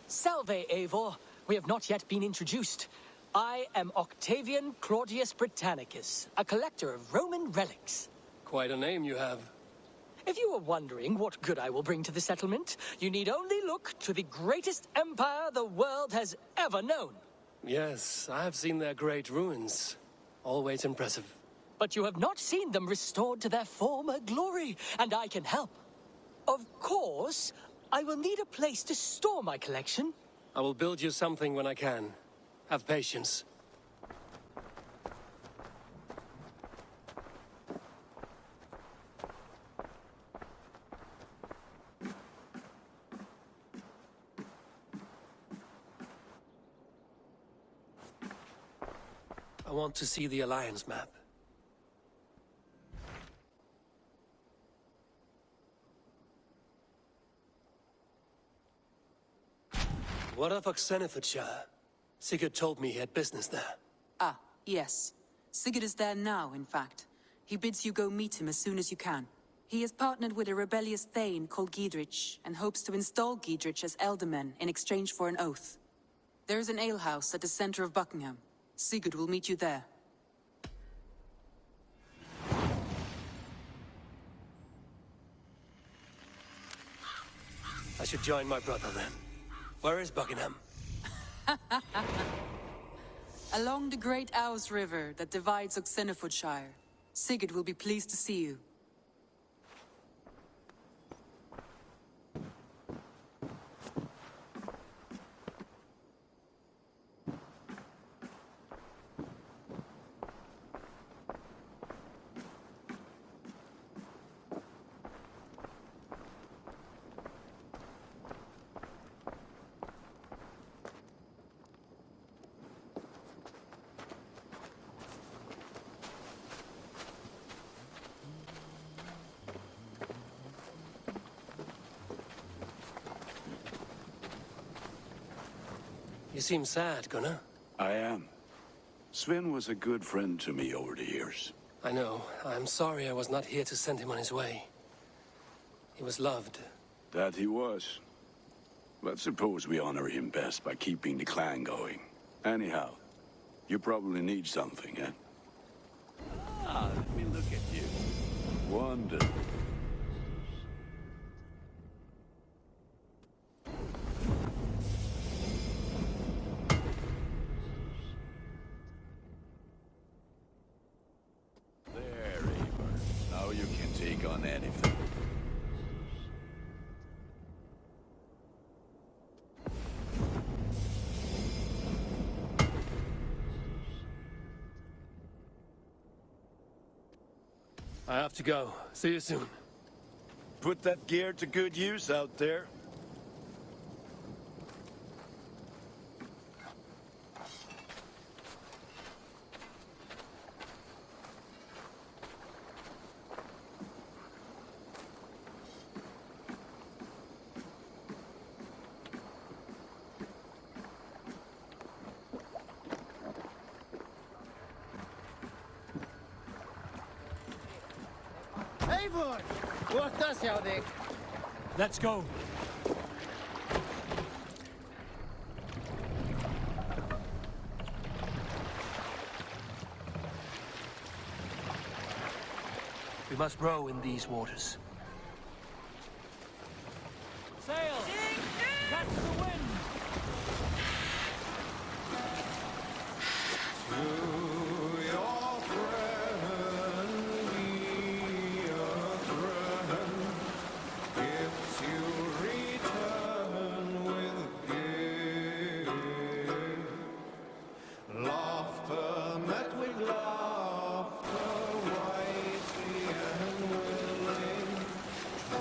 Salve, Eivor. We have not yet been introduced. I am Octavian Claudius Britannicus, a collector of Roman relics. Quite a name you have. If you are wondering what good I will bring to the settlement, you need only look to the greatest empire the world has ever known. Yes, I have seen their great ruins. Always impressive. But you have not seen them restored to their former glory, and I can help. Of course, I will need a place to store my collection. I will build you something when I can. Have patience. I want to see the Alliance map. What of Oxenfordshire? Sigurd told me he had business there. Ah, yes. Sigurd is there now, in fact. He bids you go meet him as soon as you can. He has partnered with a rebellious thane called Giedrich, and hopes to install Giedrich as Elderman in exchange for an oath. There is an alehouse at the center of Buckingham. Sigurd will meet you there. I should join my brother then. Where is Buckingham? Along the Great Ouse River that divides Oxenfordshire. Sigurd will be pleased to see you. You seem sad, Gunnar. I am. Sven was a good friend to me over the years. I know. I'm sorry I was not here to send him on his way. He was loved. That he was. But suppose we honor him best by keeping the clan going. Anyhow, you probably need something, eh? Ah, let me look at you. Wonderful. There, Eivor. Now you can take on anything. I have to go. See you soon. Put that gear to good use out there. Eivor! What jou dik? Let's go. We must row in these waters. Sail! Catch the wind!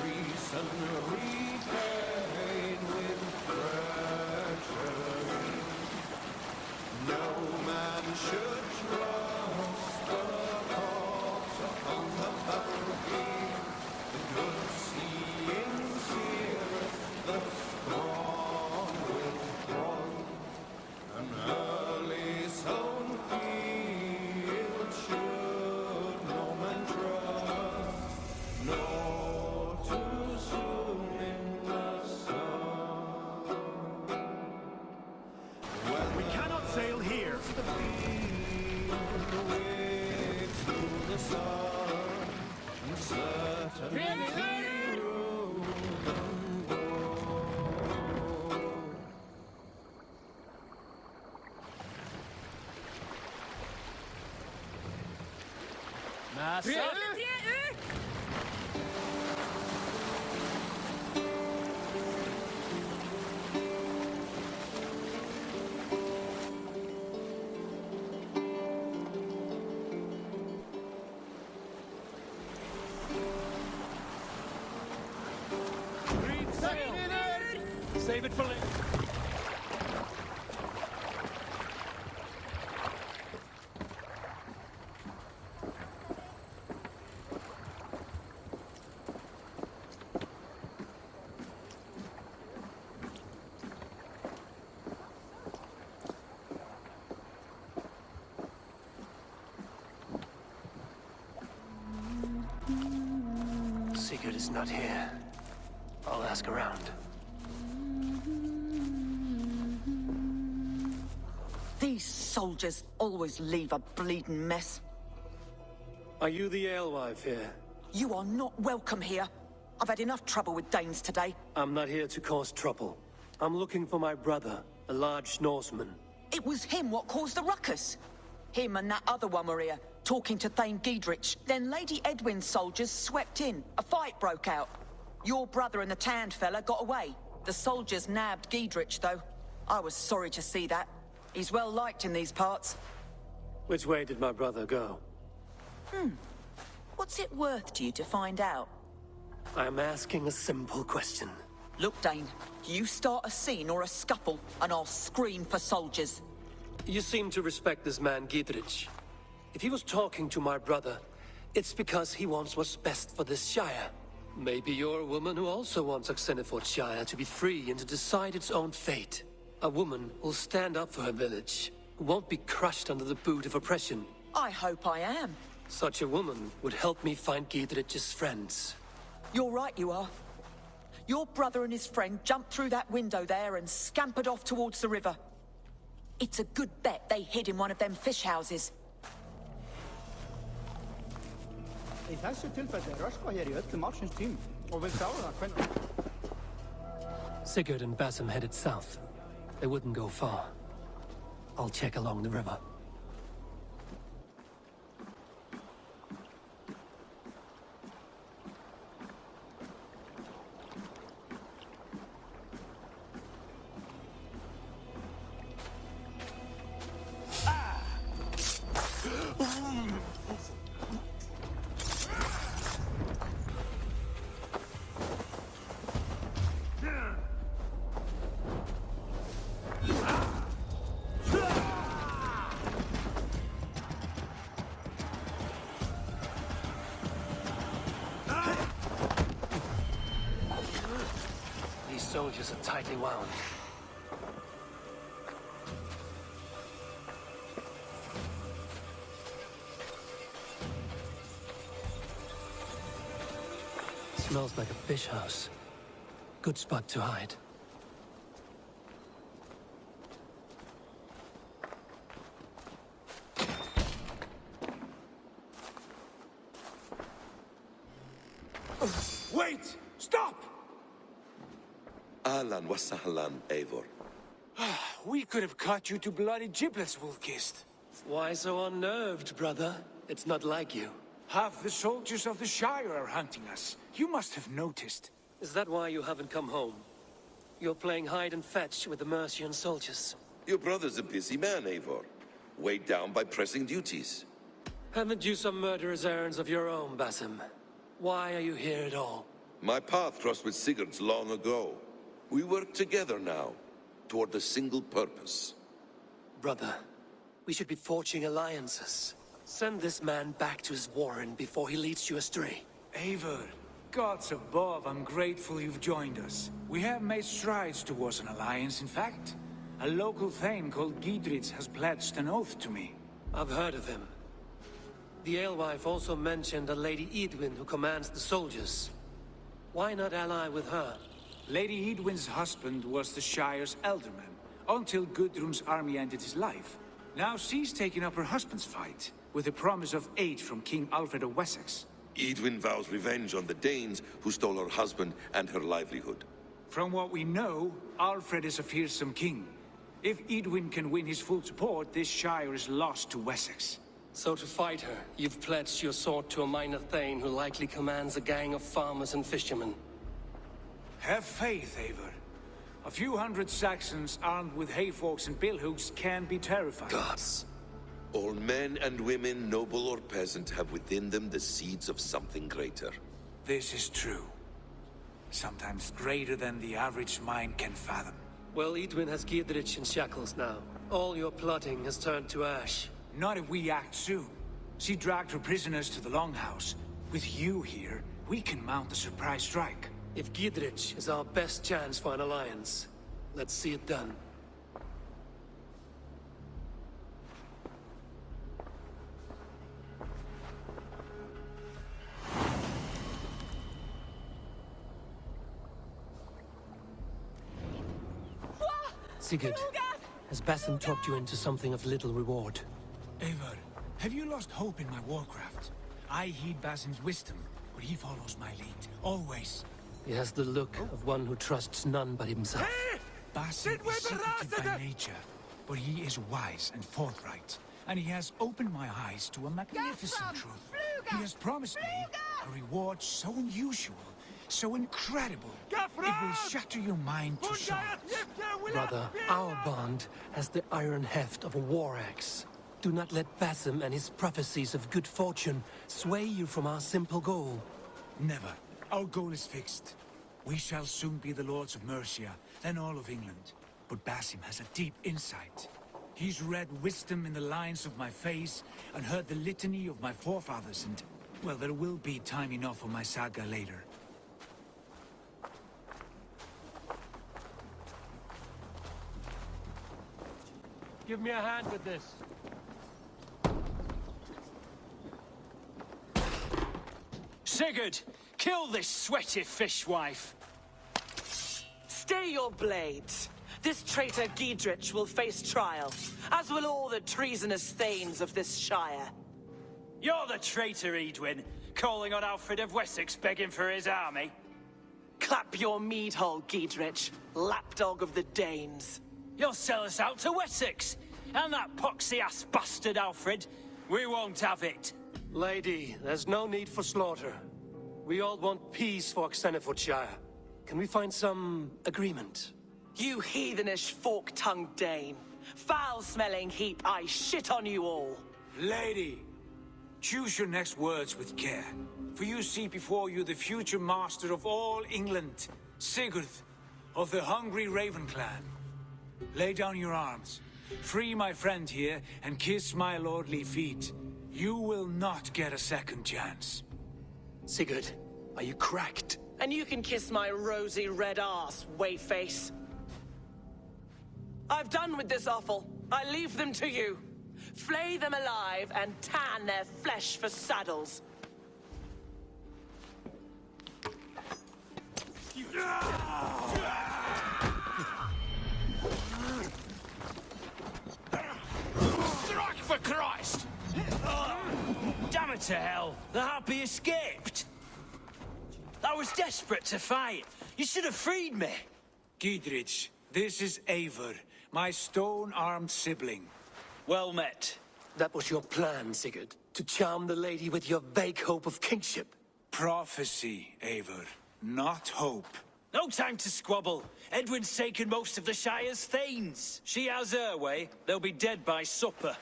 Reason repay. Save it for later. Sigurd is not here. I'll ask around. These soldiers always leave a bleeding mess. Are you the alewife here? You are not welcome here. I've had enough trouble with Danes today. I'm not here to cause trouble. I'm looking for my brother, a large Norseman. It was him what caused the ruckus. Him and that other one were here, talking to Thane Giedrich. Then Lady Edwin's soldiers swept in. A fight broke out. Your brother and the tanned fella got away. The soldiers nabbed Giedrich, though. I was sorry to see that. He's well liked in these parts. Which way did my brother go? What's it worth to you to find out? I'm asking a simple question. Look, Dane, you start a scene or a scuffle, and I'll scream for soldiers. You seem to respect this man, Giedrich. If he was talking to my brother, it's because he wants what's best for this Shire. Maybe you're a woman who also wants Oxenford Shire to be free and to decide its own fate. A woman who'll stand up for her village, who won't be crushed under the boot of oppression. I hope I am. Such a woman would help me find Giedrich's friends. You're right, you are. Your brother and his friend jumped through that window there and scampered off towards the river. It's a good bet they hid in one of them fish houses. Í þessu tilfelli röskva hér í öllum ársins tím og við sjáum það hvernig. Sigurd and Basim headed south. They wouldn't go far. I'll check along the river. Soldiers are tightly wound. Smells like a fish house. Good spot to hide. Wait! Stop! Ahlan wa sahlan, Eivor. We could have cut you to bloody giblets, Wolf-Kissed. Why so unnerved, brother? It's not like you. Half the soldiers of the Shire are hunting us. You must have noticed. Is that why you haven't come home? You're playing hide and fetch with the Mercian soldiers. Your brother's a busy man, Eivor. Weighed down by pressing duties. Haven't you some murderous errands of your own, Basim? Why are you here at all? My path crossed with Sigurd's long ago. We work together now, toward a single purpose. Brother, we should be forging alliances. Send this man back to his warren before he leads you astray. Eivor, gods above, I'm grateful you've joined us. We have made strides towards an alliance, in fact. A local thane called Giedrich has pledged an oath to me. I've heard of him. The alewife also mentioned a Lady Edwin who commands the soldiers. Why not ally with her? Lady Edwin's husband was the Shire's elderman, until Gudrun's army ended his life. Now she's taken up her husband's fight, with the promise of aid from King Alfred of Wessex. Edwin vows revenge on the Danes who stole her husband and her livelihood. From what we know, Alfred is a fearsome king. If Edwin can win his full support, this shire is lost to Wessex. So to fight her, you've pledged your sword to a minor thane who likely commands a gang of farmers and fishermen. Have faith, Eivor. A few hundred Saxons armed with hayforks and billhooks can be terrifying. Gods. All men and women, noble or peasant, have within them the seeds of something greater. This is true. Sometimes greater than the average mind can fathom. Well, Edwin has Giedrich in shackles now. All your plotting has turned to ash. Not if we act soon. She dragged her prisoners to the Longhouse. With you here, we can mount a surprise strike. If Giedrich is our best chance for an alliance, let's see it done. Sigurd, has Basim talked you into something of little reward? Eivor, have you lost hope in my warcraft? I heed Basim's wisdom, but he follows my lead, always. He has the look of one who trusts none but himself. Basim is secretive by nature, but he is wise and forthright. And he has opened my eyes to a magnificent truth. He has promised me a reward so unusual, so incredible, it will shatter your mind to shards. Brother, our bond has the iron heft of a war axe. Do not let Basim and his prophecies of good fortune sway you from our simple goal. Never. Our goal is fixed. We shall soon be the lords of Mercia, then all of England. But Basim has a deep insight. He's read wisdom in the lines of my face and heard the litany of my forefathers and... well, there will be time enough for my saga later. Give me a hand with this. Sigurd, kill this sweaty fishwife. Stay your blades. This traitor Giedrich will face trial, as will all the treasonous thanes of this shire. You're the traitor, Edwin, calling on Alfred of Wessex begging for his army. Clap your mead hole, Giedrich, lapdog of the Danes. You'll sell us out to Wessex, and that poxy-ass bastard Alfred. We won't have it. Lady, there's no need for slaughter. We all want peace for Xenofordshire. Can we find some agreement? You heathenish fork-tongued Dane. Foul-smelling heap, I shit on you all. Lady, choose your next words with care. For you see before you the future master of all England, Sigurd, of the hungry Raven clan. Lay down your arms. Free my friend here and kiss my lordly feet. You will not get a second chance. Sigurd, are you cracked? And you can kiss my rosy red ass, wayface. I've done with this offal. I leave them to you. Flay them alive and tan their flesh for saddles. Strike for Christ! Damn it to hell! The harpy escaped! I was desperate to fight. You should have freed me. Giedrich, this is Eivor, my stone-armed sibling. Well met. That was your plan, Sigurd. To charm the lady with your vague hope of kingship. Prophecy, Eivor, not hope. No time to squabble. Edwin's taken most of the Shire's thanes. She has her way. They'll be dead by supper.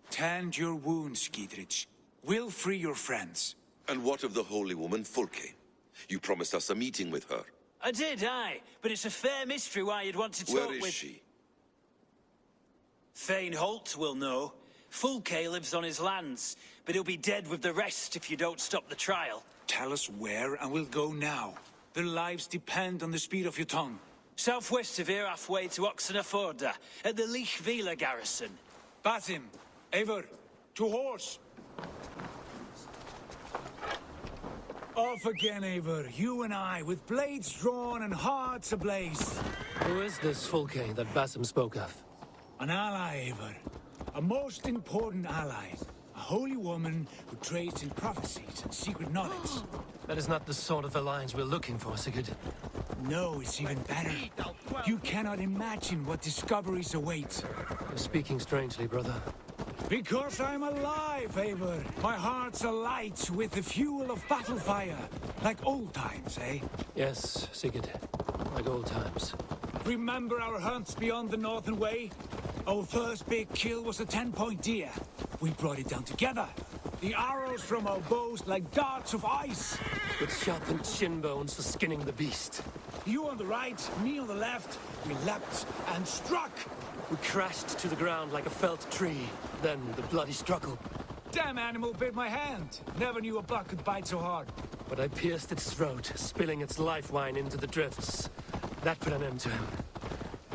Tend your wounds, Giedrich. We'll free your friends. And what of the holy woman Fulke? You promised us a meeting with her. I did, aye. But it's a fair mystery why you'd want to talk Where is with... she? Thane Holt will know. Fulke lives on his lands, but he'll be dead with the rest if you don't stop the trial. Tell us where, and we'll go now. Their lives depend on the speed of your tongue. Southwest of here, halfway to Oxenaforda, at the Lichvila garrison. Basim, Eivor, to horse! Off again, Eivor, you and I, with blades drawn and hearts ablaze. Who is this Fulke that Basim spoke of? An ally, Eivor. A most important ally. A holy woman who trades in prophecies and secret knowledge. That is not the sort of alliance we're looking for, Sigurd. No, it's even better. You cannot imagine what discoveries await. You're speaking strangely, brother. Because I'm alive, Eivor. My heart's alight with the fuel of battle fire. Like old times, eh? Yes, Sigurd. Like old times. Remember our hunts beyond the Northern Way? Our first big kill was a 10-point deer. We brought it down together. The arrows from our bows like darts of ice. With sharpened shin bones for skinning the beast. You on the right, me on the left. We leapt and struck. We crashed to the ground like a felled tree. Then the bloody struggle. Damn animal bit my hand. Never knew a buck could bite so hard. But I pierced its throat, spilling its life wine into the drifts. That put an end to him.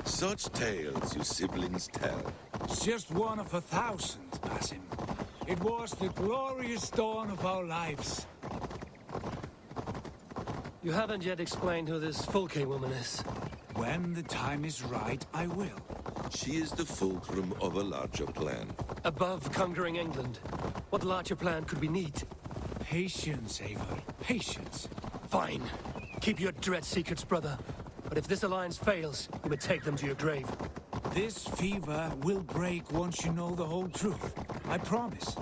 Such tales you siblings tell. It's just one of 1,000, Basim. It was the glorious dawn of our lives. You haven't yet explained who this Fulke woman is. When the time is right, I will. She is the fulcrum of a larger plan. Above conquering England, what larger plan could we need? Patience, Eivor. Patience. Fine. Keep your dread secrets, brother. But if this alliance fails, you may take them to your grave. This fever will break once you know the whole truth. I promise.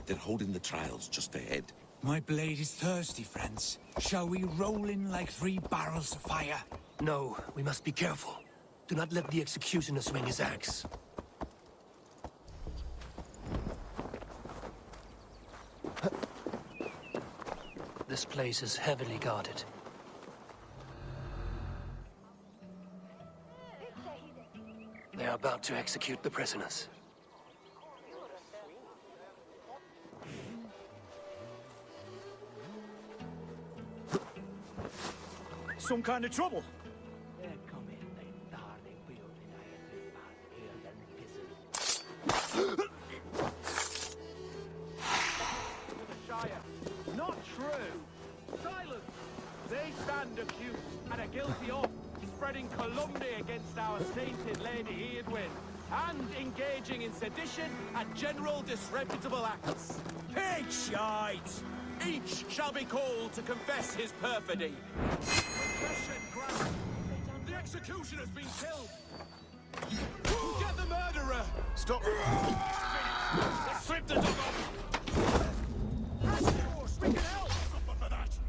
They're holding the trials just ahead. My blade is thirsty, friends. Shall we roll in like 3 barrels of fire? No, we must be careful. Do not let the executioner swing his axe. This place is heavily guarded. They are about to execute the prisoners. Some kind of trouble? Not true. Silence. They stand accused and are guilty of spreading calumny against our sainted Lady Eadwyn and engaging in sedition and general disreputable acts. Pig shite! Each shall be called to confess his perfidy. Confession granted. The executioner's been killed. Get the murderer! Stop. Strip the dog off! We can help! For that.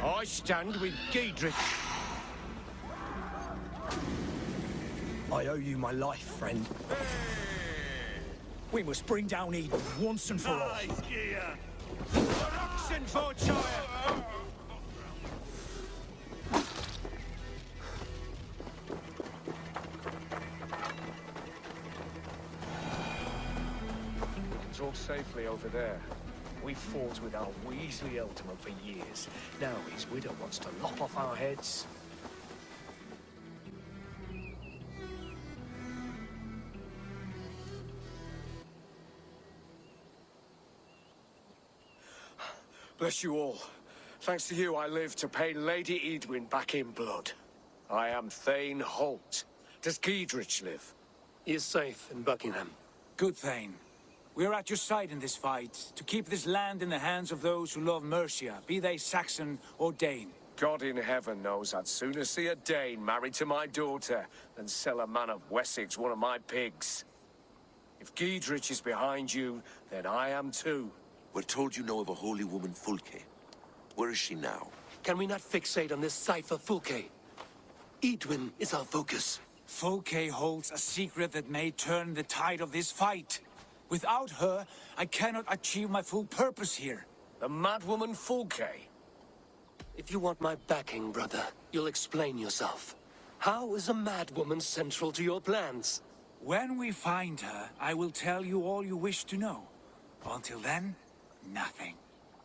I stand with Giedrich. I owe you my life, friend. We must bring down Eden once and for all. Oxenfordshire! It's all safely over there. We fought with our Weasley Ultimate for years. Now his widow wants to lop off our heads. Bless you all. Thanks to you, I live to pay Lady Eadwyn back in blood. I am Thane Holt. Does Giedrich live? He is safe in Buckingham. Good Thane. We are at your side in this fight, to keep this land in the hands of those who love Mercia, be they Saxon or Dane. God in heaven knows I'd sooner see a Dane married to my daughter than sell a man of Wessex one of my pigs. If Giedrich is behind you, then I am too. We're told you know of a holy woman, Fulke. Where is she now? Can we not fixate on this cipher, Fulke? Eadwyn is our focus. Fulke holds a secret that may turn the tide of this fight. Without her, I cannot achieve my full purpose here. The madwoman Fulke? If you want my backing, brother, you'll explain yourself. How is a madwoman central to your plans? When we find her, I will tell you all you wish to know. Until then, nothing.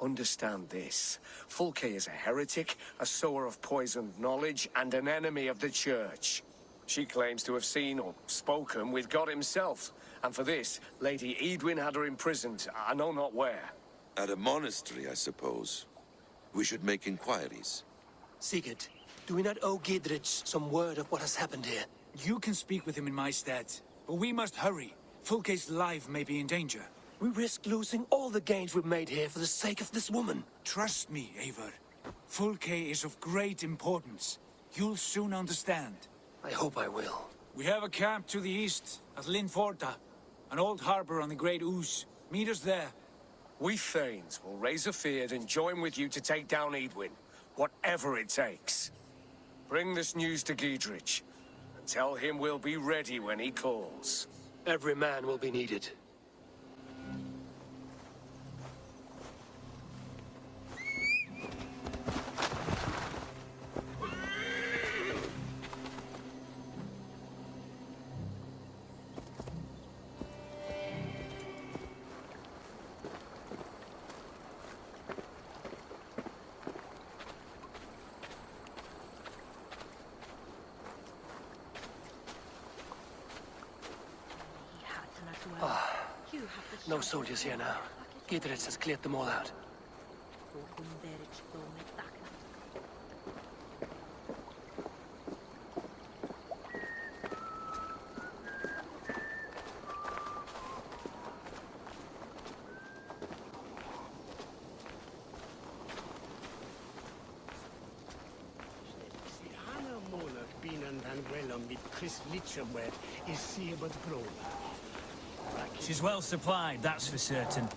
Understand this. Fulke is a heretic, a sower of poisoned knowledge, and an enemy of the Church. She claims to have seen or spoken with God himself. And for this, Lady Edwin had her imprisoned, I know not where. At a monastery, I suppose. We should make inquiries. Sigurd, do we not owe Gidrich some word of what has happened here? You can speak with him in my stead, but we must hurry. Fulke's life may be in danger. We risk losing all the gains we've made here for the sake of this woman. Trust me, Eivor. Fulke is of great importance. You'll soon understand. I hope I will. We have a camp to the east, at Linforda, an old harbor on the Great Ouse. Meet us there. We Thanes will raise a fear and join with you to take down Edwin, whatever it takes. Bring this news to Giedrich, and tell him we'll be ready when he calls. Every man will be needed. No soldiers here now. Gidrich has cleared them all out. She's well supplied, that's for certain.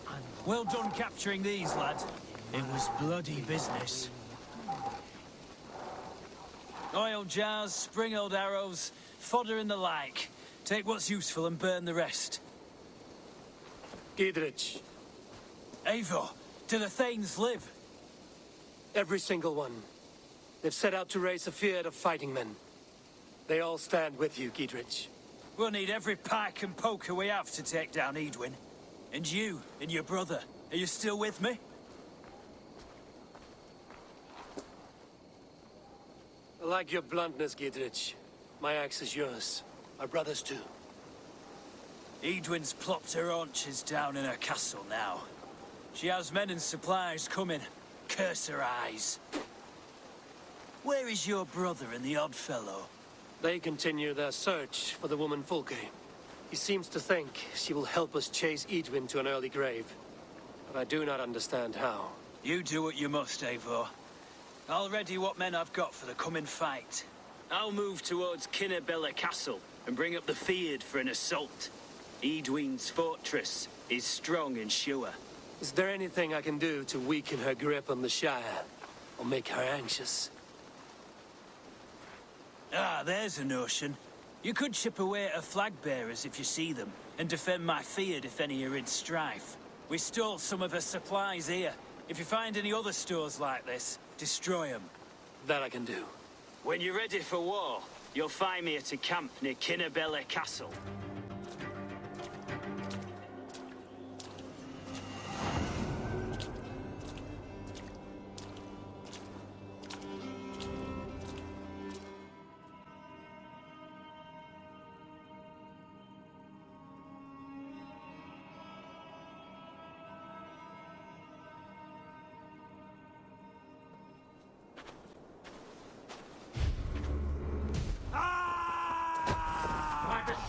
Well done capturing these, lad. It was bloody business. Oil jars, spring-oiled arrows, fodder and the like. Take what's useful and burn the rest. Gidrich. Eivor, do the Thanes live? Every single one. They've set out to raise a fear of fighting men. They all stand with you, Gidrich. We'll need every pike and poker we have to take down Edwin. And you, and your brother, are you still with me? I like your bluntness, Gidrich. My axe is yours. My brother's too. Edwin's plopped her haunches down in her castle now. She has men and supplies coming. Curse her eyes. Where is your brother and the odd fellow? They continue their search for the woman Fulke. He seems to think she will help us chase Edwin to an early grave. But I do not understand how. You do what you must, Eivor. I'll ready what men I've got for the coming fight. I'll move towards Kinnabella Castle and bring up the Fyrd for an assault. Edwin's fortress is strong and sure. Is there anything I can do to weaken her grip on the Shire? Or make her anxious? Ah, there's a notion. You could chip away at her flag bearers if you see them, and defend my Fyrd if any are in strife. We stole some of her supplies here. If you find any other stores like this, destroy them. That I can do. When you're ready for war, you'll find me at a camp near Kinnabella Castle.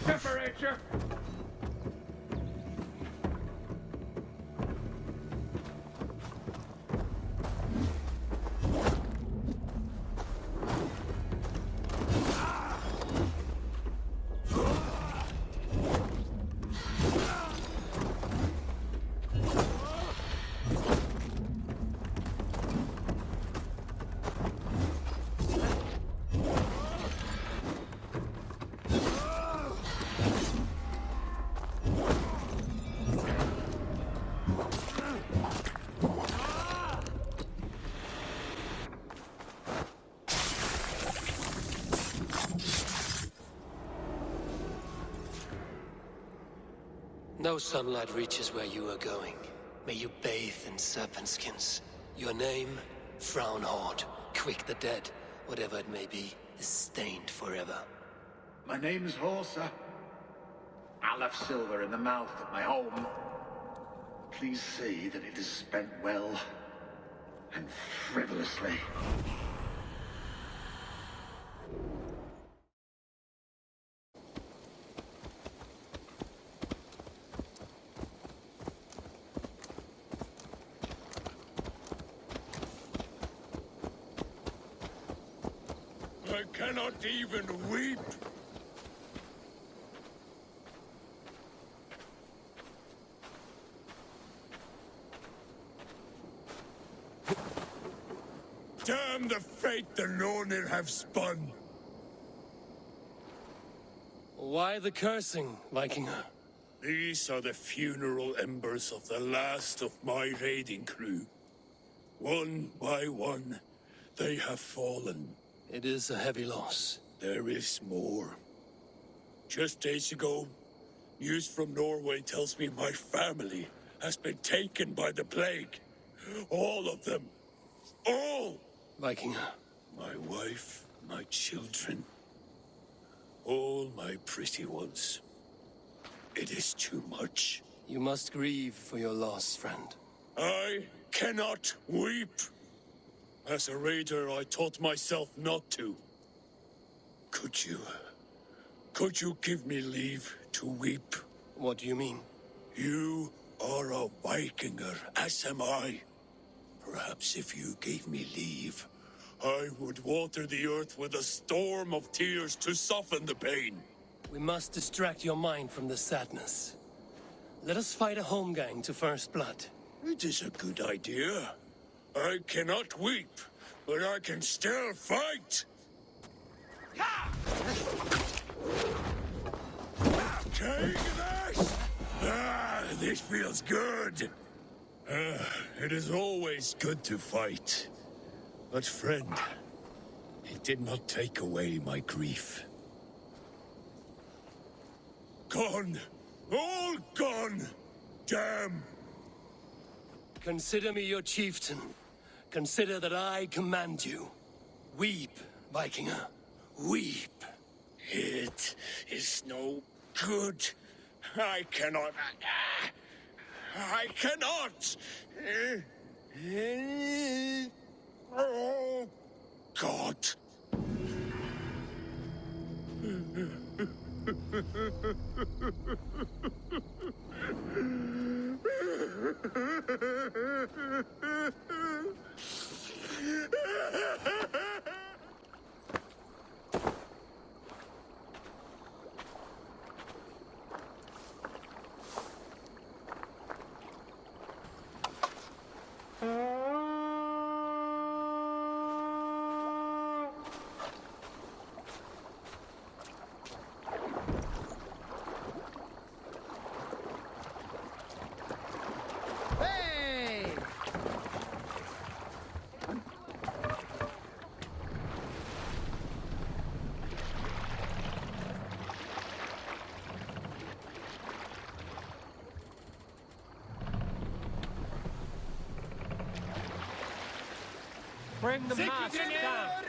Separate you! No sunlight reaches where you are going. May you bathe in serpent skins. Your name, Frownhorde. Quick the dead, whatever it may be, is stained forever. My name is Horsa. I left silver in the mouth of my home. Please see that it is spent well and frivolously. I cannot even weep. Damn the fate the Nornir have spun! Why the cursing, Vikinger? These are the funeral embers of the last of my raiding crew. One by one, they have fallen. It is a heavy loss. There is more. Just days ago, news from Norway tells me my family has been taken by the plague. All of them. All! Vikinger. My wife, my children. All my pretty ones. It is too much. You must grieve for your loss, friend. I cannot weep. As a raider, I taught myself not to. Could you give me leave to weep? What do you mean? You are a Vikinger, as am I. Perhaps if you gave me leave, I would water the earth with a storm of tears to soften the pain. We must distract your mind from the sadness. Let us fight a holmgang to first blood. It is a good idea. I cannot weep, but I can still fight! Take this! This feels good! It is always good to fight. But friend, it did not take away my grief. Gone! All gone! Damn! Consider me your chieftain. Consider that I command you. Weep, Vikinger. Weep. It is no good. I cannot. I cannot! Oh, God! Bring the mast down.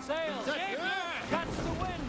Sail! Catch the wind!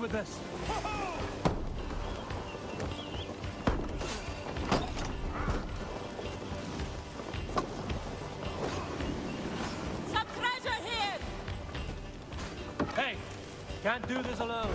with this. Some treasure here! Hey, can't do this alone.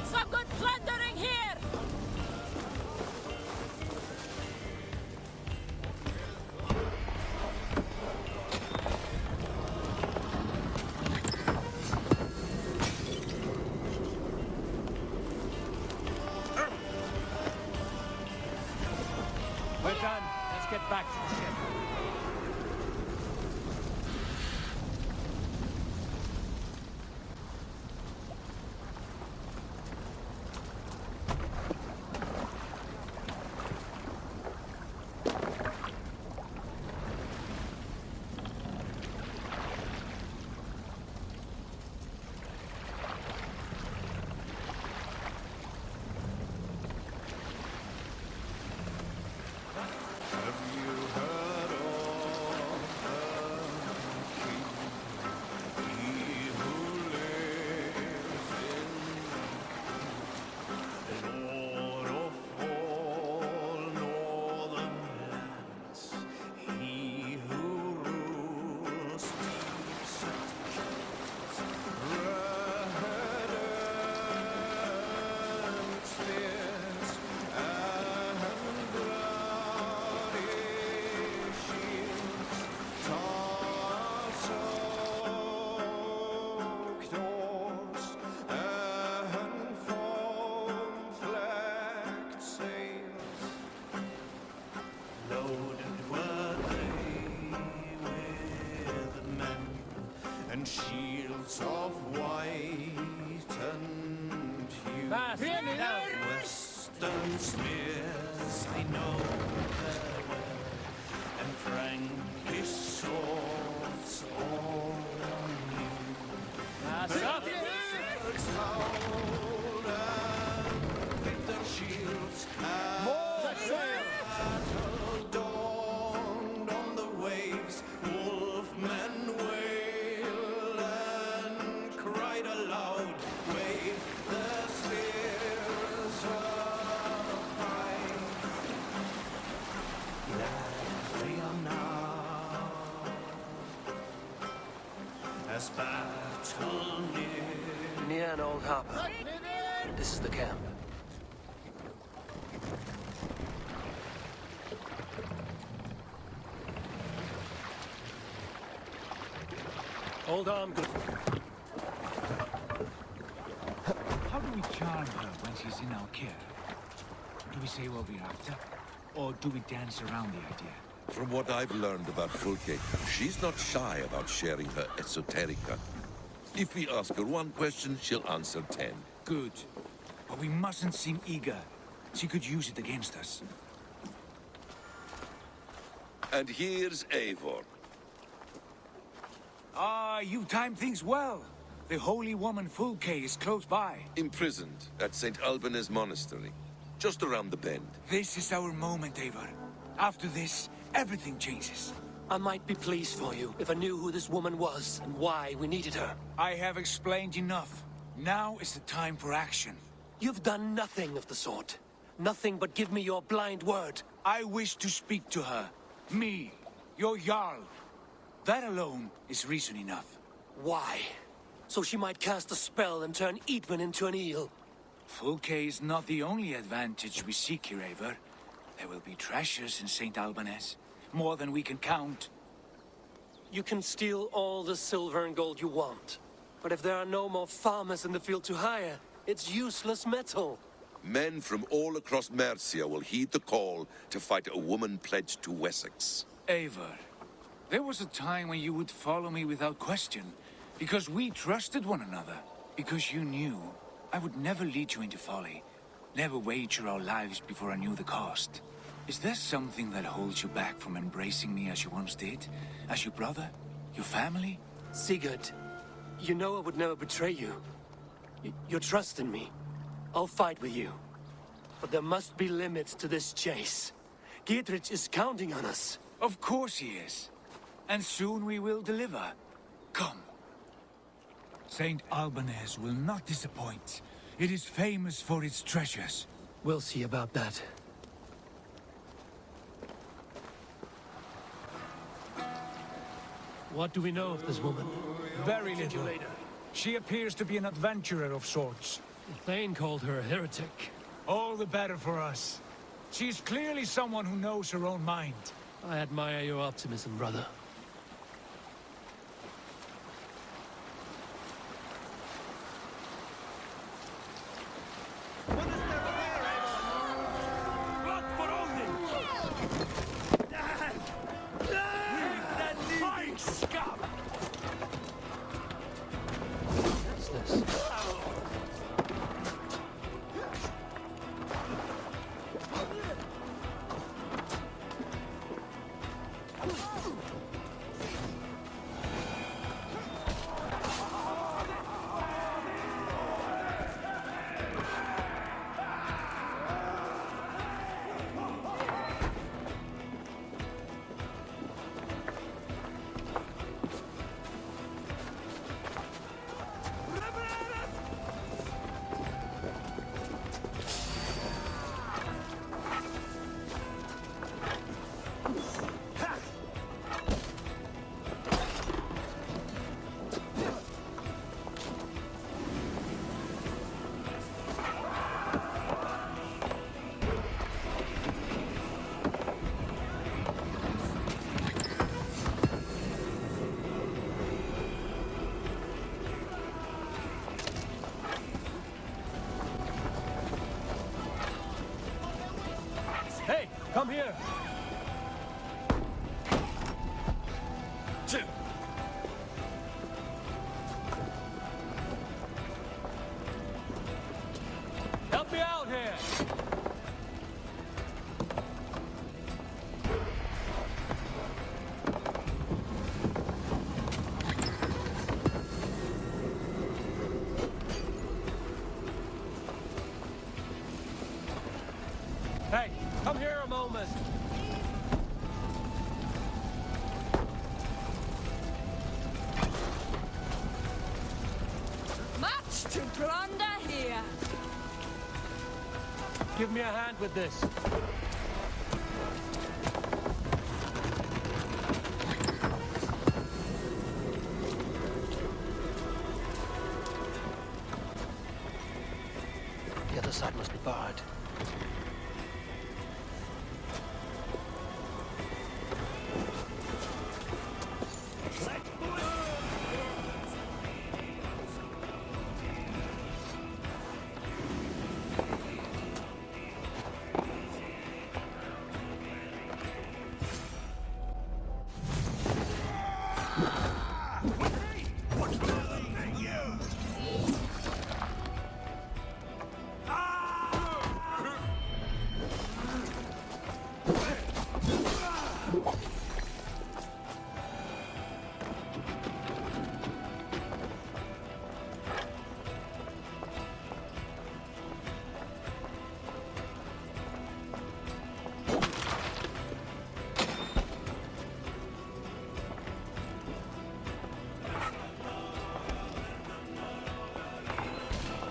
Some good plundering here! We're done. Let's get back to the ship. Loaded were they with men and shields of white and hue. Western spears I know there were, and Frankish swords all new. Berserks loud and with their shields battle dawned on the waves. Wolfmen wail and cried aloud, wave their spears up high. Lads, they are now as battle near. Near an old harbor. This is the camp. Hold on, good. How do we charm her when she's in our care? Do we say what we're after? Or do we dance around the idea? From what I've learned about Fulke, she's not shy about sharing her esoterica. If we ask her one question, she'll answer 10. Good. But we mustn't seem eager. She could use it against us. And here's Eivor. Ah, you timed things well. The holy woman Fulke is close by. Imprisoned at St. Alban's Monastery, just around the bend. This is our moment, Eivor. After this, everything changes. I might be pleased for you if I knew who this woman was and why we needed her. I have explained enough. Now is the time for action. You've done nothing of the sort. Nothing but give me your blind word. I wish to speak to her. Me, your Jarl. That alone is reason enough. Why? So she might cast a spell and turn Edwin into an eel. Fulke is not the only advantage we seek here, Eivor. There will be treasures in St. Alban's. More than we can count. You can steal all the silver and gold you want. But if there are no more farmers in the field to hire, it's useless metal. Men from all across Mercia will heed the call to fight a woman pledged to Wessex. Eivor, there was a time when you would follow me without question. Because we trusted one another. Because you knew I would never lead you into folly. never wager our lives before I knew the cost. Is there something that holds you back from embracing me as you once did? As your brother? Your family? Sigurd, you know I would never betray you. Your trust in me. I'll fight with you. But there must be limits to this chase. Giedrich is counting on us. Of course he is. And soon we will deliver. Come. Saint Albanese will not disappoint. It is famous for its treasures. We'll see about that. What do we know of this woman? Very little. She appears to be an adventurer of sorts. Thane called her a heretic. All the better for us. She's clearly someone who knows her own mind. I admire your optimism, brother. Hey, come here! Help me out here! Hey, come here a moment! Much to plunder here. Give me a hand with this. The other side must be barred.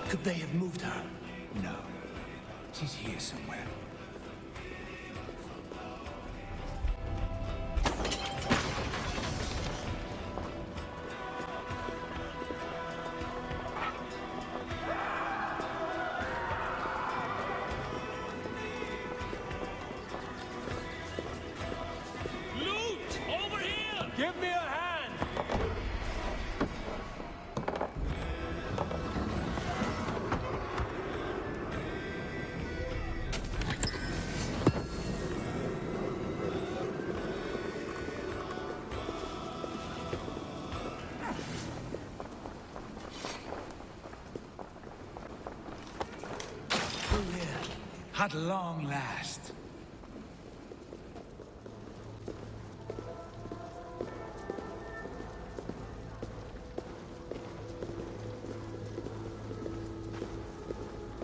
Could they have moved her? No. She's here somewhere. Loot! Over here! Give me a hand! At long last.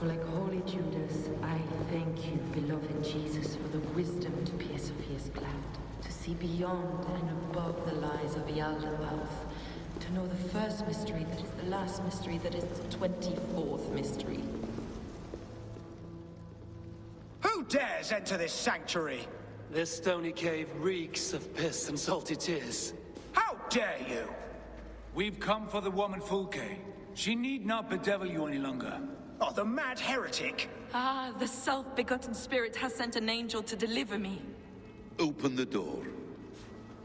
Like holy Judas, I thank you, beloved Jesus, for the wisdom to pierce Sophia's cloud, to see beyond and above the lies of the Aldermouth, to know the first mystery that is the last mystery that is the 24th mystery. Who dares enter this sanctuary? This stony cave reeks of piss and salty tears. How dare you? We've come for the woman Fulke. She need not bedevil you any longer. Oh, the mad heretic! Ah, the self-begotten spirit has sent an angel to deliver me. Open the door.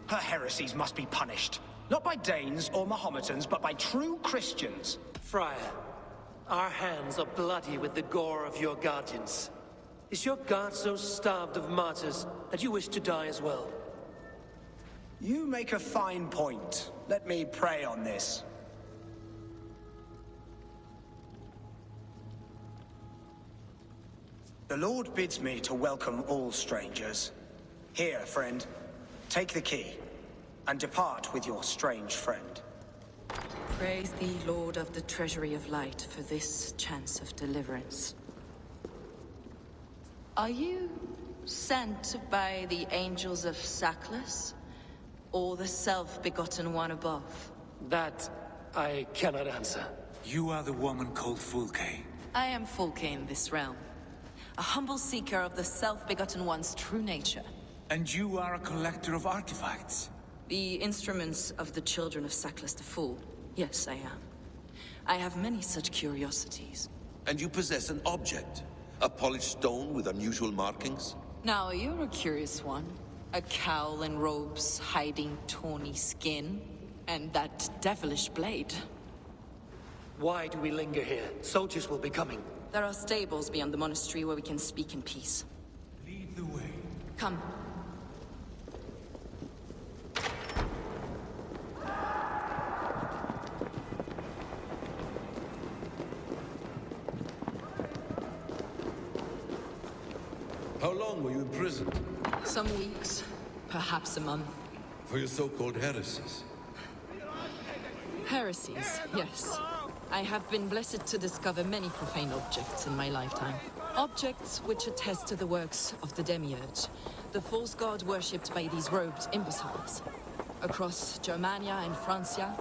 Her heresies must be punished. Not by Danes or Mahometans, but by true Christians. Friar, our hands are bloody with the gore of your guardians. Is your God so starved of martyrs that you wish to die as well? You make a fine point. Let me pray on this. The Lord bids me to welcome all strangers. Here, friend, take the key, and depart with your strange friend. Praise thee, Lord of the Treasury of Light, for this chance of deliverance. Are you sent by the angels of Sackless, or the self-begotten one above? That I cannot answer. You are the woman called Fulke. I am Fulke in this realm. A humble seeker of the self-begotten one's true nature. And you are a collector of artifacts? The instruments of the children of Sackless the Fool. Yes, I am. I have many such curiosities. And you possess an object? A polished stone with unusual markings? Now, you're a curious one. A cowl and robes hiding tawny skin. And that devilish blade. Why do we linger here? Soldiers will be coming. There are stables beyond the monastery where we can speak in peace. Lead the way. Come. How long were you imprisoned? Some weeks, perhaps a month. For your so-called heresies? Heresies, yes. I have been blessed to discover many profane objects in my lifetime. Objects which attest to the works of the Demiurge, the false god worshipped by these robed imbeciles. Across Germania and Francia,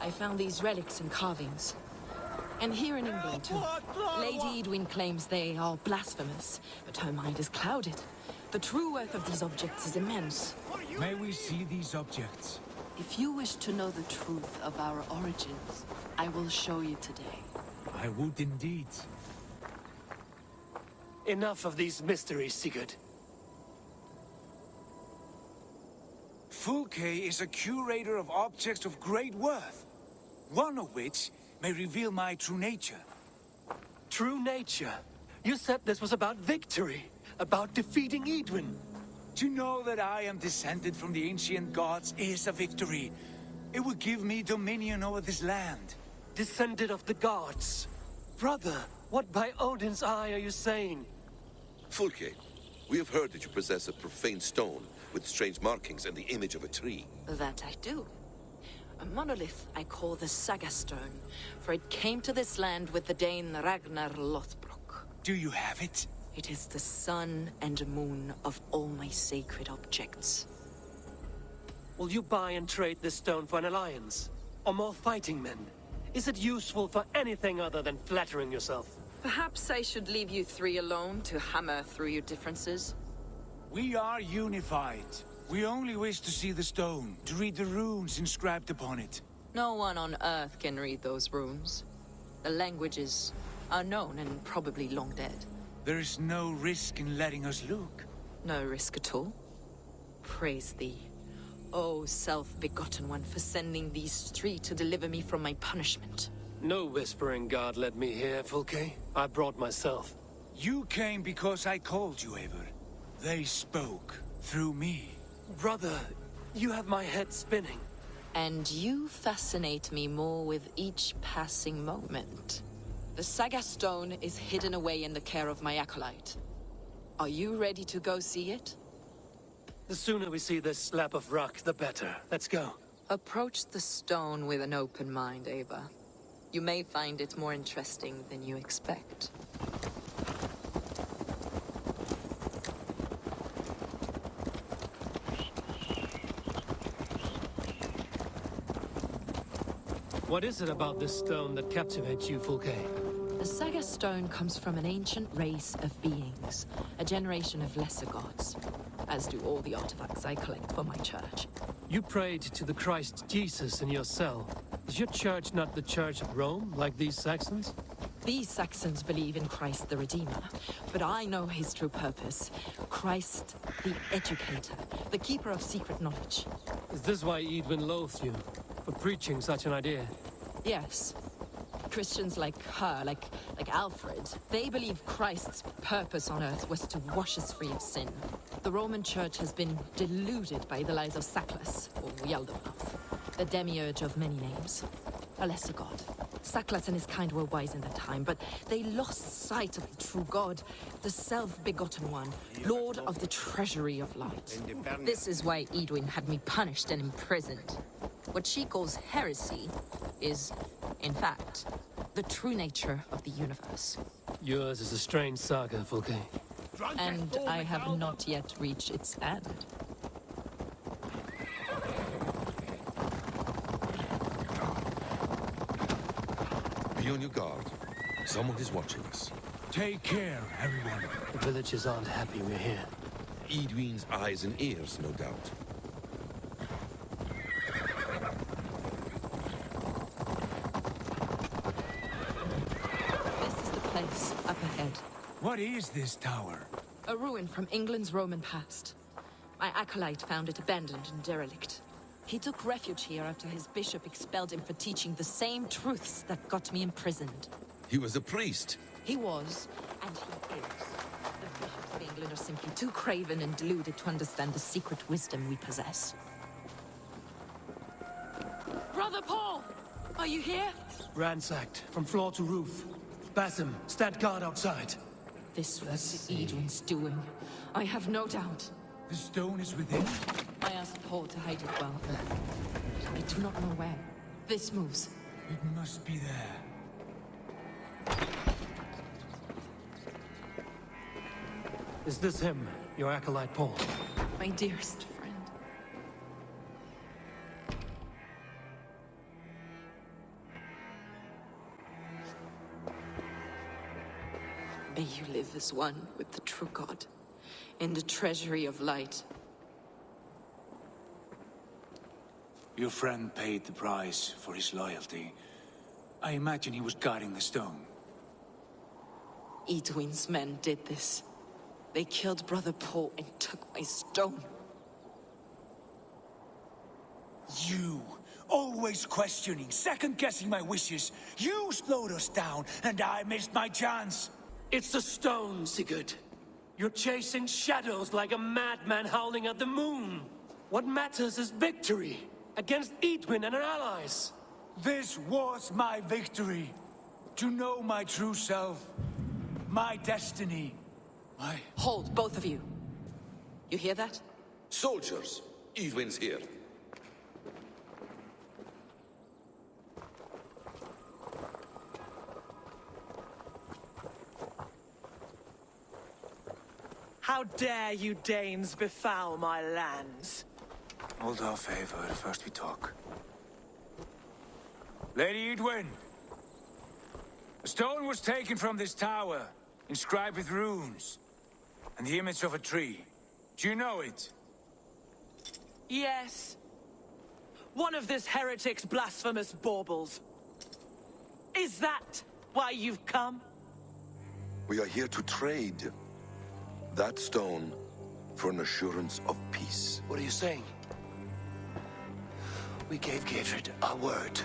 I found these relics and carvings. And here in England, too. Lady Edwin claims they are blasphemous, but her mind is clouded. The true worth of these objects is immense. May we see these objects? If you wish to know the truth of our origins, I will show you today. I would indeed. Enough of these mysteries, Sigurd. Fulke is a curator of objects of great worth, one of which may reveal my true nature. True nature? You said this was about victory, about defeating Edwin. To know that I am descended from the ancient gods is a victory. It will give me dominion over this land. Descended of the gods? Brother, what by Odin's eye are you saying? Fulke, we have heard that you possess a profane stone with strange markings and the image of a tree. That I do. A monolith I call the Saga Stone, for it came to this land with the Dane Ragnar Lothbrok. Do you have it? It is the sun and moon of all my sacred objects. Will you buy and trade this stone for an alliance? Or more fighting men? Is it useful for anything other than flattering yourself? Perhaps I should leave you three alone to hammer through your differences? We are unified. We only wish to see the stone, to read the runes inscribed upon it. No one on Earth can read those runes. The languages are known and probably long dead. There is no risk in letting us look. No risk at all. Praise thee, O self-begotten one, for sending these three to deliver me from my punishment. No whispering God led me here, Fulke. I brought myself. You came because I called you, Eivor. They spoke through me. Brother, you have my head spinning. And you fascinate me more with each passing moment. The Saga Stone is hidden away in the care of my acolyte. Are you ready to go see it? The sooner we see this slab of rock, the better. Let's go. Approach the stone with an open mind, Ava. You may find it more interesting than you expect. What is it about this stone that captivates you, Fulke? The Saga stone comes from an ancient race of beings, a generation of lesser gods, as do all the artifacts I collect for my church. You prayed to the Christ Jesus in your cell. Is your church not the Church of Rome, like these Saxons? These Saxons believe in Christ the Redeemer, but I know his true purpose. Christ the Educator, the keeper of secret knowledge. Is this why Edwin loathed you? For preaching such an idea? Yes. Christians like her, like Alfred, they believe Christ's purpose on earth was to wash us free of sin. The Roman Church has been deluded by the lies of Saklas, or Yaldabaoth, the demiurge of many names, a lesser god. Saklas and his kind were wise in their time, but they lost sight of the true God, the self-begotten one, Lord of the treasury of light. This is why Edwin had me punished and imprisoned. What she calls heresy is, in fact, the true nature of the universe. Yours is a strange saga, Fulke. And I have not yet reached its end. Be on your guard. Someone is watching us. Take care, everyone. The villagers aren't happy we're here. Edwin's eyes and ears, no doubt. This is the place, up ahead. What is this tower? A ruin from England's Roman past. My acolyte found it abandoned and derelict. He took refuge here after his bishop expelled him for teaching the same truths that got me imprisoned. He was a priest. He was, and he is. The bishops of England are simply too craven and deluded to understand the secret wisdom we possess. Brother Paul! Are you here? Ransacked, from floor to roof. Basim, stand guard outside. This was Edwin's doing. I have no doubt. The stone is within? I asked Paul to hide it well. I do not know where. This moves. It must be there. Is this him, your acolyte Paul? My dearest friend. May you live as one with the true God, in the treasury of light. Your friend paid the price for his loyalty. I imagine he was guarding the stone. Edwin's men did this. They killed Brother Paul and took my stone. You, always questioning, second-guessing my wishes. You slowed us down, and I missed my chance. It's the stone, Sigurd. You're chasing shadows like a madman howling at the moon. What matters is victory against Edwin and her allies. This was my victory. To know my true self, my destiny, my... Hold, both of you. You hear that? Soldiers, Edwin's here. How dare you Danes befoul my lands? Hold off, Eivor. First we talk. Lady Edwin! A stone was taken from this tower, inscribed with runes, and the image of a tree. Do you know it? Yes. One of this heretic's blasphemous baubles. Is that why you've come? We are here to trade that stone for an assurance of peace. What are you saying? We gave Gatred our word.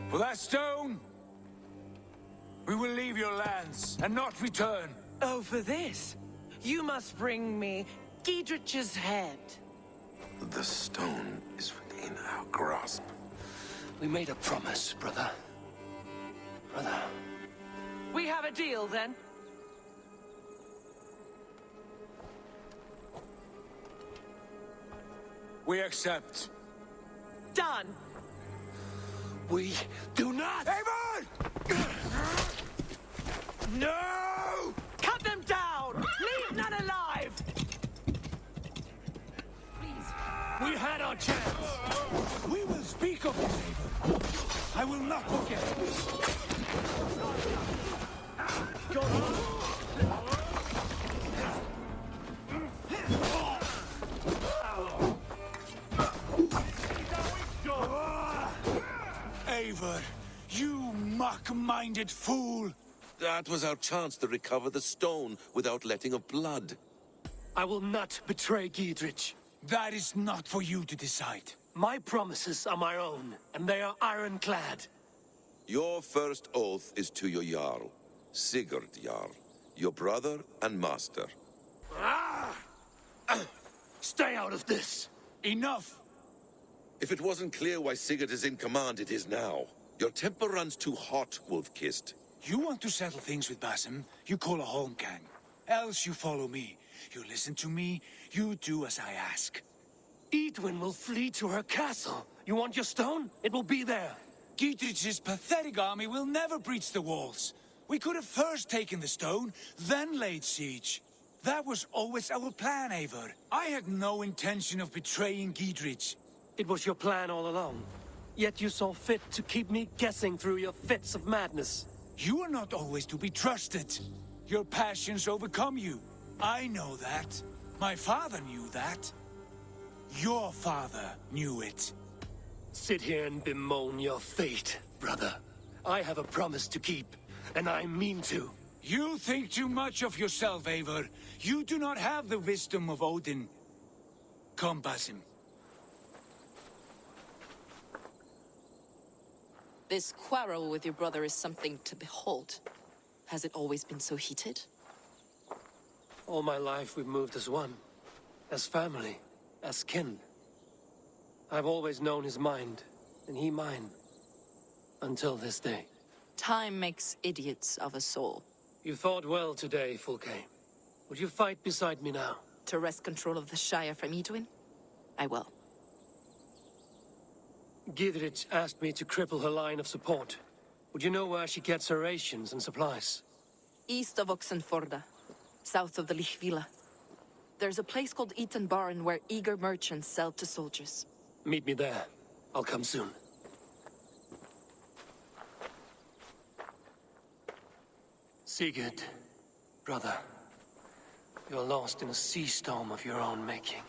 For that stone, we will leave your lands and not return. Oh, for this? You must bring me Giedrich's head. The stone is within our grasp. We made a promise, brother. Brother. We have a deal, then? We accept. Done! We do not! Eivor! No! Cut them down! Leave none alive! We had our chance. We will speak of this, Eivor. I will not forget. Go Eivor, you mock-minded fool! That was our chance to recover the stone without letting of blood. I will not betray Giedrich. That is not for you to decide. My promises are my own, and they are ironclad. Your first oath is to your Jarl, Sigurd Jarl, your brother and master. Stay out of this! Enough! If it wasn't clear why Sigurd is in command, it is now. Your temper runs too hot, Wolf-Kissed. You want to settle things with Basim, you call a holmgang. Else you follow me. You listen to me, you do as I ask. Edwin will flee to her castle. You want your stone? It will be there. Giedrich's pathetic army will never breach the walls. We could have first taken the stone, then laid siege. That was always our plan, Eivor. I had no intention of betraying Giedrich. It was your plan all along. Yet you saw fit to keep me guessing through your fits of madness. You are not always to be trusted. Your passions overcome you. I know that. My father knew that. Your father knew it. Sit here and bemoan your fate, brother. I have a promise to keep, and I mean to. You think too much of yourself, Eivor. You do not have the wisdom of Odin. Come, Basim. This quarrel with your brother is something to behold. Has it always been so heated? All my life we've moved as one. As family. As kin. I've always known his mind, and he mine. Until this day. Time makes idiots of us all. You fought well today, Fulke. Would you fight beside me now? To wrest control of the Shire from Edwin? I will. Giedrich asked me to cripple her line of support. Would you know where she gets her rations and supplies? East of Oxenforda, south of the Lichvila. There's a place called Eaton Barn where eager merchants sell to soldiers. Meet me there. I'll come soon. Sigurd, brother, you're lost in a sea storm of your own making.